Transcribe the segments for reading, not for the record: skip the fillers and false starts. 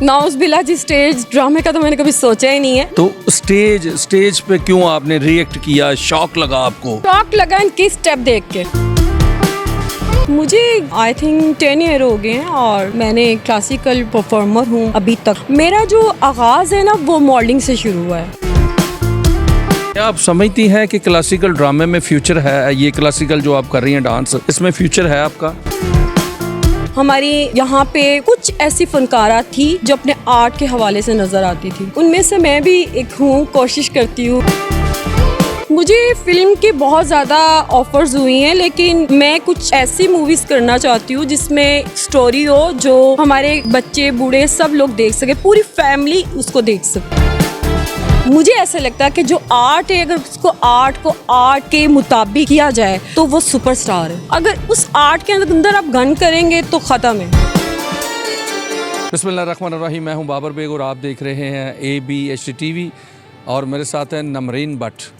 नाउज़बिल्लाह जी, stage ड्रामे का तो मैंने कभी सोचा ही नहीं है। तो स्टेज पे क्यों आपने रिएक्ट किया, शॉक लगा आपको? शॉक लगा इनके स्टेप देख के। मुझे आई थिंक 10 ईयर हो गए हैं और मैंने क्लासिकल परफॉर्मर हूँ अभी तक। मेरा जो आगाज़ है ना वो मॉडलिंग से शुरू हुआ है। क्या आप समझती हैं कि क्लासिकल ड्रामे में फ्यूचर है? ये क्लासिकल जो आप कर रही हैं डांस, इसमें फ्यूचर है आपका? हमारी यहाँ पे कुछ ऐसी फनकारा थी जो अपने आर्ट के हवाले से नज़र आती थी, उनमें से मैं भी एक हूँ, कोशिश करती हूँ। मुझे फिल्म की बहुत ज़्यादा ऑफर्स हुई हैं, लेकिन मैं कुछ ऐसी मूवीज़ करना चाहती हूँ जिसमें स्टोरी हो जो हमारे बच्चे बूढ़े सब लोग देख सके, पूरी फैमिली उसको देख सके। मुझे ऐसा लगता है कि जो आर्ट है, अगर उसको आर्ट को आर्ट के मुताबिक किया जाए तो वो सुपरस्टार है। अगर उस आर्ट के अंदर आप गन करेंगे तो ख़त्म है। बिस्मिल्लाहिर्रहमानिर्रहीम, मैं हूं बाबर बेग और आप देख रहे हैं ABHD TV और मेरे साथ हैं नमरीन भट्ट।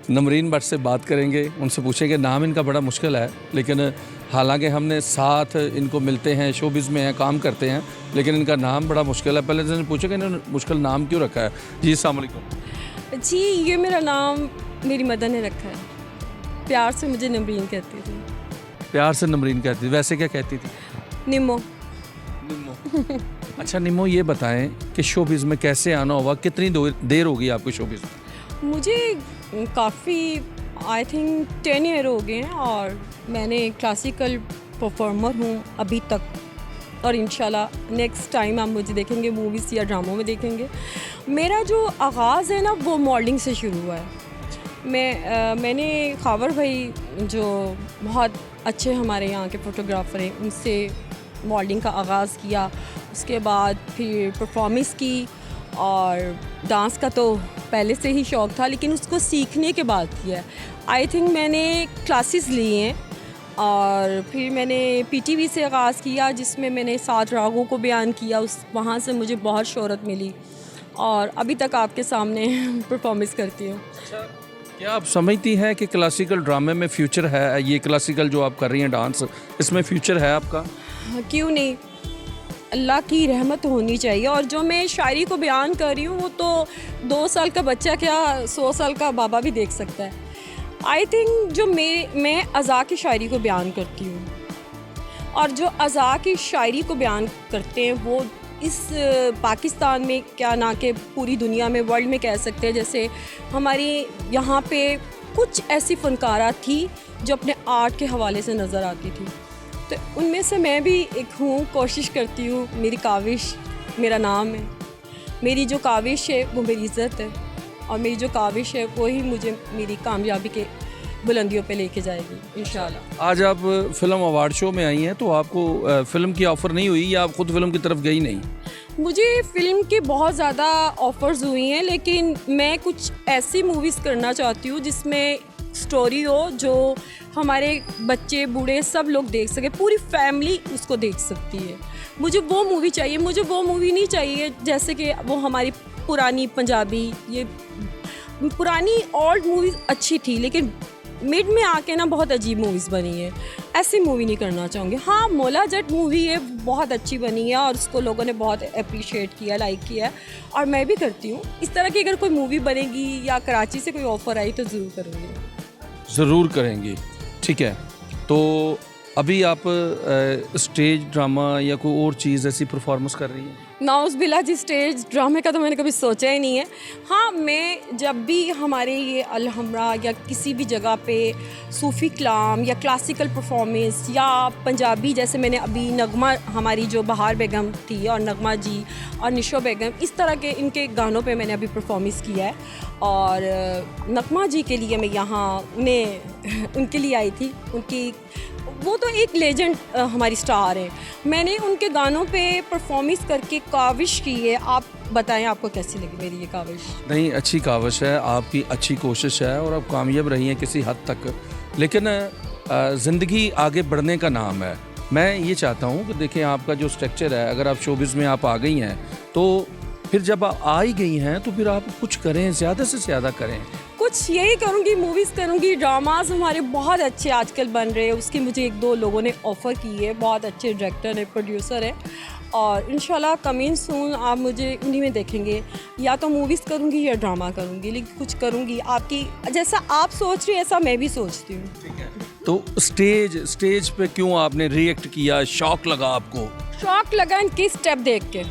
नमरीन भट्ट से बात करेंगे, उनसे पूछेंगे। नाम इनका बड़ा मुश्किल है, लेकिन हालांकि हमने साथ इनको मिलते हैं, शोबिज़ में हैं, काम करते हैं, लेकिन इनका नाम बड़ा मुश्किल है। पहले से पूछेंगे इन्होंने मुश्किल नाम क्यों रखा है। जी अस्सलाम वालेकुम। जी, ये मेरा नाम मेरी मदर ने रखा है। प्यार से मुझे नमरीन कहती थी। प्यार से नमरीन कहती थी, वैसे क्या कहती थी? निमो। निम्मो। अच्छा निम्मो, ये बताएं कि शोबिज़ में कैसे आना हुआ, कितनी देर हो गई आपको शोबिज़ में? मुझे काफ़ी आई थिंक 10 ईयर हो गए हैं और मैंने क्लासिकल परफॉर्मर हूँ अभी तक, और इंशाल्लाह नेक्स्ट टाइम आप मुझे देखेंगे मूवीज़ या ड्रामों में देखेंगे। मेरा जो आगाज़ है ना वो मॉडलिंग से शुरू हुआ है। मैंने खावर भाई जो बहुत अच्छे हमारे यहाँ के फ़ोटोग्राफ़र हैं, उनसे मॉडलिंग का आगाज़ किया। उसके बाद फिर परफॉर्मेंस की, और डांस का तो पहले से ही शौक़ था, लेकिन उसको सीखने के बाद किया। आई थिंक मैंने क्लासेस ली हैं और फिर मैंने PTV से आगाज़ किया, जिसमें मैंने 7 रागों को बयान किया। वहाँ से मुझे बहुत शोहरत मिली और अभी तक आपके सामने परफॉर्मेंस करती हूँ। क्या आप समझती हैं कि क्लासिकल ड्रामे में फ्यूचर है? ये क्लासिकल जो आप कर रही हैं डांस, इसमें फ्यूचर है आपका? क्यों नहीं, अल्लाह की रहमत होनी चाहिए। और जो मैं शायरी को बयान कर रही हूँ वो तो 2 साल का बच्चा क्या 100 साल का बाबा भी देख सकता है। आई थिंक जो मैं अज़ा की शायरी को बयान करती हूँ, और जो अज़ा की शायरी को बयान करते हैं वो इस पाकिस्तान में क्या ना कि पूरी दुनिया में, वर्ल्ड में कह सकते हैं। जैसे हमारी यहाँ पे कुछ ऐसी फनकारा थी जो अपने आर्ट के हवाले से नज़र आती थी, तो उनमें से मैं भी एक हूँ, कोशिश करती हूँ। मेरी काविश मेरा नाम है। मेरी जो काविश है वो मेरी इज़्ज़त है, और मेरी जो काविश है वही मुझे मेरी कामयाबी के बुलंदियों पे लेके जाएगी इंशाल्लाह। आज आप फिल्म अवार्ड शो में आई हैं, तो आपको फिल्म की ऑफ़र नहीं हुई या आप खुद फिल्म की तरफ गई नहीं? मुझे फ़िल्म की बहुत ज़्यादा ऑफ़र्स हुई हैं, लेकिन मैं कुछ ऐसी मूवीज़ करना चाहती हूँ जिसमें स्टोरी हो जो हमारे बच्चे बूढ़े सब लोग देख सके, पूरी फैमिली उसको देख सकती है। मुझे वो मूवी चाहिए। मुझे वो मूवी नहीं चाहिए जैसे कि वो हमारी पुरानी पंजाबी, ये पुरानी ओल्ड मूवीज़ अच्छी थी, लेकिन मिड में आके ना बहुत अजीब मूवीज़ बनी है। ऐसी मूवी नहीं करना चाहूँगी। हाँ, मौला जट मूवी है, बहुत अच्छी बनी है और उसको लोगों ने बहुत अप्रिशिएट किया, लाइक किया, और मैं भी करती हूँ। इस तरह की अगर कोई मूवी बनेगी या कराची से कोई ऑफ़र आई तो ज़रूर करूँगी। ज़रूर करेंगी, ठीक है। तो अभी आप स्टेज ड्रामा या कोई और चीज़ ऐसी परफॉर्मेंस कर रही हैं? नाउज़बिल्लाह जी, स्टेज ड्रामे का तो मैंने कभी सोचा ही नहीं है। हाँ, मैं जब भी हमारे ये अलहमरा या किसी भी जगह पे सूफ़ी कलाम या क्लासिकल परफॉर्मेंस या पंजाबी, जैसे मैंने अभी नगमा, हमारी जो बहार बेगम थी और नगमा जी और निशो बेगम, इस तरह के इनके गानों पे मैंने अभी परफॉर्मेंस किया है। और नगमा जी के लिए मैं यहाँ उनके लिए आई थी। वो तो एक लेजेंड हमारी स्टार है। मैंने उनके गानों पे परफॉर्मेंस करके काविश की है। आप बताएं आपको कैसी लगी मेरी ये काविश? नहीं, अच्छी काविश है, आपकी अच्छी कोशिश है और आप कामयाब रही हैं किसी हद तक, लेकिन ज़िंदगी आगे बढ़ने का नाम है। मैं ये चाहता हूँ कि देखें आपका जो स्ट्रक्चर है, अगर आप शोबिज़ में आप आ गई हैं तो फिर जब आप आ ही गई हैं तो फिर आप कुछ करें, ज़्यादा से ज़्यादा करें। कुछ यही करूँगी, मूवीज़ करूँगी। ड्रामाज हमारे बहुत अच्छे आजकल बन रहे हैं, उसकी मुझे 1-2 लोगों ने ऑफ़र की है। बहुत अच्छे डायरेक्टर है, प्रोड्यूसर है, और इंशाल्लाह कमिंग सून आप मुझे उन्हीं में देखेंगे, या तो मूवीज़ करूँगी या ड्रामा करूँगी, लेकिन कुछ करूँगी। आपकी जैसा आप सोच रही हैं ऐसा मैं भी सोचती हूँ। तो स्टेज पे क्यों आपने रिएक्ट किया, शॉक लगा आपको? शॉक लगा इनके स्टेप देख के।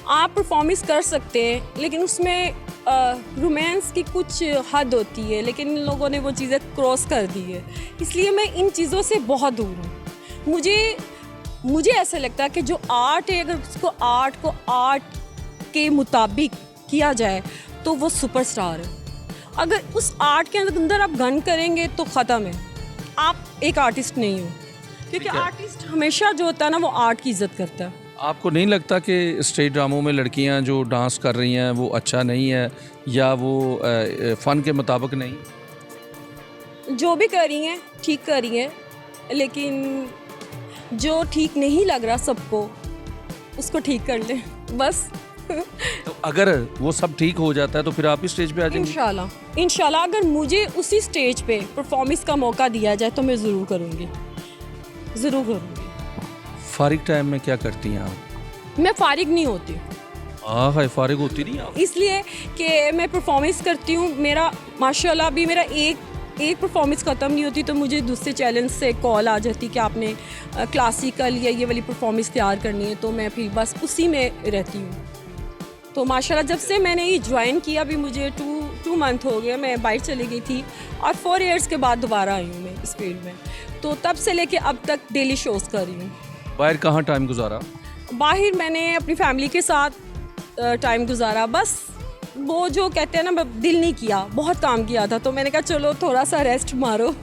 आप परफॉर्मेंस कर सकते हैं लेकिन उसमें रोमांस की कुछ हद होती है, लेकिन इन लोगों ने वो चीज़ें क्रॉस कर दी है, इसलिए मैं इन चीज़ों से बहुत दूर हूँ। मुझे ऐसा लगता है कि जो आर्ट है, अगर उसको आर्ट को आर्ट के मुताबिक किया जाए तो वो सुपरस्टार है। अगर उस आर्ट के अंदर आप गन करेंगे तो ख़त्म है, आप एक आर्टिस्ट नहीं हो। क्योंकि आर्टिस्ट हमेशा जो होता है ना वो आर्ट की इज्जत करता है। आपको नहीं लगता कि स्टेज ड्रामों में लड़कियां जो डांस कर रही हैं वो अच्छा नहीं है, या वो फ़न के मुताबिक नहीं? जो भी कर रही हैं ठीक कर रही हैं, लेकिन जो ठीक नहीं लग रहा सबको उसको ठीक कर ले बस। तो अगर वो सब ठीक हो जाता है तो फिर आप ही स्टेज पे आ जाएंगे? इंशाल्लाह अगर मुझे उसी स्टेज पे परफॉर्मेंस का मौका दिया जाए तो मैं ज़रूर करूँगी। फारिग टाइम में क्या करती हैं आप? मैं फारिग नहीं होती, फारिग होती नहीं आप? इसलिए कि मैं परफॉर्मेंस करती हूँ। मेरा माशाल्लाह अभी मेरा एक परफॉर्मेंस ख़त्म नहीं होती तो मुझे दूसरे चैलेंज से कॉल आ जाती कि आपने क्लासिकल या ये वाली परफॉर्मेंस तैयार करनी है, तो मैं फिर बस उसी में रहती हूँ। तो माशाल्लाह जब से मैंने ये ज्वाइन किया, अभी मुझे टू मंथ हो गया, मैं बाहर चली गई थी और 4 इयर्स के बाद दोबारा आई हूँ मैं इस फील्ड में। तो तब से लेके अब तक डेली शोज़ कर रही हूँ। बाहर कहाँ टाइम गुजारा? बाहर मैंने अपनी फैमिली के साथ टाइम गुजारा। बस वो जो कहते हैं ना, दिल नहीं किया, बहुत काम किया था तो मैंने कहा चलो थोड़ा सा रेस्ट मारो।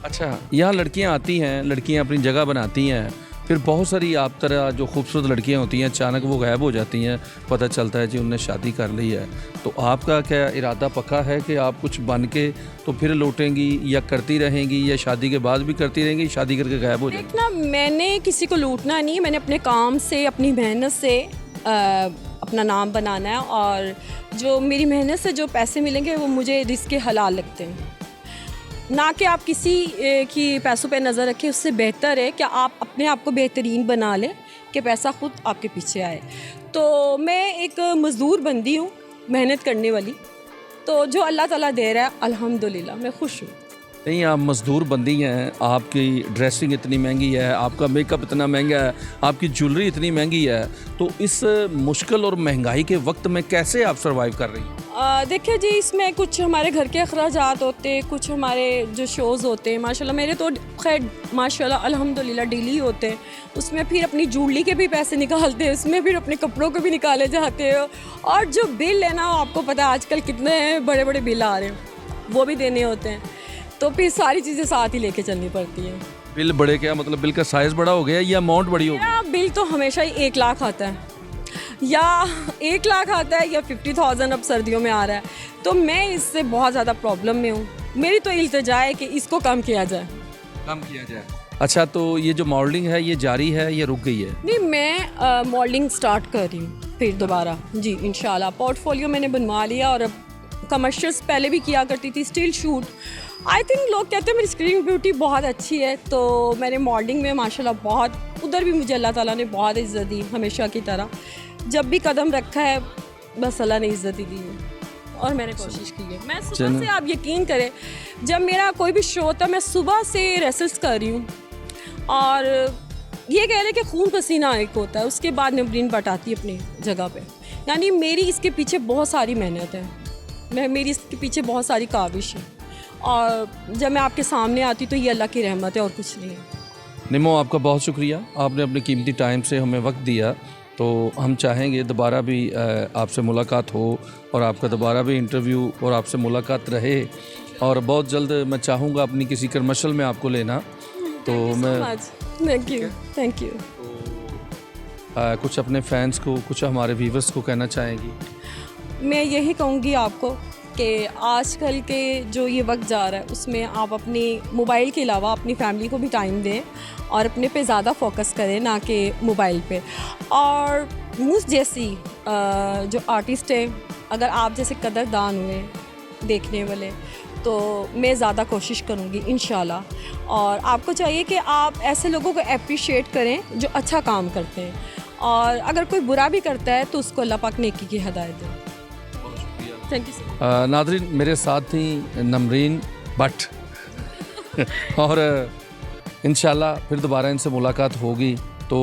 अच्छा, यहाँ लड़कियाँ आती हैं, लड़कियाँ अपनी जगह बनाती हैं, फिर बहुत सारी आप तरह जो खूबसूरत लड़कियाँ होती हैं अचानक वो गायब हो जाती हैं, पता चलता है जी उनने शादी कर ली है। तो आपका क्या इरादा पक्का है कि आप कुछ बन के तो फिर लौटेंगी, या करती रहेंगी, या शादी के बाद भी करती रहेंगी, शादी करके गायब हो जाएंगी? देखना, मैंने किसी को लूटना नहीं, मैंने अपने काम से, अपनी मेहनत से अपना नाम बनाना है, और जो मेरी मेहनत से जो पैसे मिलेंगे वो मुझे रिस्क हलाल लगते हैं। ना कि आप किसी की पैसों पे नज़र रखें, उससे बेहतर है कि आप अपने आप को बेहतरीन बना लें कि पैसा खुद आपके पीछे आए। तो मैं एक मज़दूर बंदी हूँ, मेहनत करने वाली, तो जो अल्लाह ताला दे रहा है अल्हम्दुलिल्लाह मैं खुश हूँ। नहीं, आप मज़दूर बंदी हैं, आपकी ड्रेसिंग इतनी महंगी है, आपका मेकअप इतना महंगा है, आपकी ज्वेलरी इतनी महंगी है, तो इस मुश्किल और महंगाई के वक्त में कैसे आप सर्वाइव कर रही हैं? देखिए जी, इसमें कुछ हमारे घर के अखराजात होते हैं, कुछ हमारे जो शोज़ होते हैं, माशाल्लाह मेरे तो खैर माशाल्लाह अल्हम्दुलिल्लाह डेली होते हैं, उसमें फिर अपनी ज्वेलरी के भी पैसे निकालते हैं, उसमें फिर अपने कपड़ों के भी निकाले जाते हैं, और जो बिल है ना आपको पता है आजकल कितने बड़े बड़े बिल आ रहे हैं, वो भी देने होते हैं, तो फिर सारी चीज़ें साथ ही लेके चलनी पड़ती हैं। बिल बड़े क्या मतलब, बिल का साइज़ बड़ा हो गया या अमाउंट बड़ी हो गई? बिल तो हमेशा ही 1 लाख आता है, या 1 लाख आता है, या 50,000 अब सर्दियों में आ रहा है, तो मैं इससे बहुत ज़्यादा प्रॉब्लम में हूँ। मेरी तो इल्तिजा है कि इसको कम किया जाए। अच्छा, तो ये जो मॉडलिंग है ये जारी है या रुक गई है? नहीं, मैं मॉडलिंग स्टार्ट कर रही हूँ फिर दोबारा जी इंशाल्लाह। पोर्टफोलियो मैंने बनवा लिया, और अब कमर्शियल्स पहले भी किया करती थी, स्टिल शूट। आई थिंक लोग कहते हैं मेरी स्क्रीन ब्यूटी बहुत अच्छी है, तो मैंने मॉडलिंग में माशाल्लाह बहुत, उधर भी मुझे अल्लाह ताला ने बहुत इज़्ज़त दी, हमेशा की तरह जब भी कदम रखा है बस अल्लाह ने इज़्ज़त ही दी है, और मैंने कोशिश की है। मैं सुबह से, आप यकीन करें, जब मेरा कोई भी शो होता मैं सुबह से रेसल्स कर रही हूँ, और ये कह रहे कि खून पसीना एक होता है, उसके बाद नमरीन बट आती है अपनी जगह पे। यानी मेरी इसके पीछे बहुत सारी मेहनत है, मेरी इसके पीछे बहुत सारी काविश है, और जब मैं आपके सामने आती तो ये अल्लाह की रहमत है और कुछ नहीं है। निमो, आपका बहुत शुक्रिया, आपने अपने कीमती टाइम से हमें वक्त दिया। तो हम चाहेंगे दोबारा भी आपसे मुलाकात हो, और आपका दोबारा भी इंटरव्यू और आपसे मुलाकात रहे, और बहुत जल्द मैं चाहूँगा अपनी किसी कमर्शियल में आपको लेना। तो मैं थैंक यू। कुछ अपने फैंस को, कुछ हमारे व्यूवर्स को कहना चाहेंगी? मैं यही कहूँगी आपको कि आजकल के जो ये वक्त जा रहा है उसमें आप अपनी मोबाइल के अलावा अपनी फैमिली को भी टाइम दें, और अपने पे ज़्यादा फोकस करें ना कि मोबाइल पे। और मुझ जैसी जो आर्टिस्ट है, अगर आप जैसे कदरदान हुए देखने वाले, तो मैं ज़्यादा कोशिश करूँगी इंशाल्लाह। और आपको चाहिए कि आप ऐसे लोगों को अप्रिशिएट करें जो अच्छा काम करते हैं, और अगर कोई बुरा भी करता है तो उसको अल्लाह पाक नेकी की हिदायत दे। Thank you sir. नादरीन, मेरे साथ थी नमरीन भट्ट और इंशाल्लाह फिर दोबारा इनसे मुलाकात होगी। तो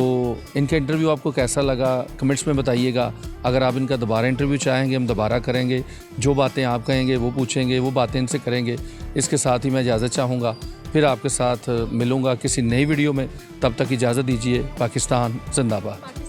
इनका इंटरव्यू आपको कैसा लगा कमेंट्स में बताइएगा। अगर आप इनका दोबारा इंटरव्यू चाहेंगे हम दोबारा करेंगे, जो बातें आप कहेंगे वो पूछेंगे, वो बातें इनसे करेंगे। इसके साथ ही मैं इजाज़त चाहूँगा, फिर आपके साथ मिलूँगा किसी नई वीडियो में। तब तक इजाज़त दीजिए। पाकिस्तान जिंदाबाद।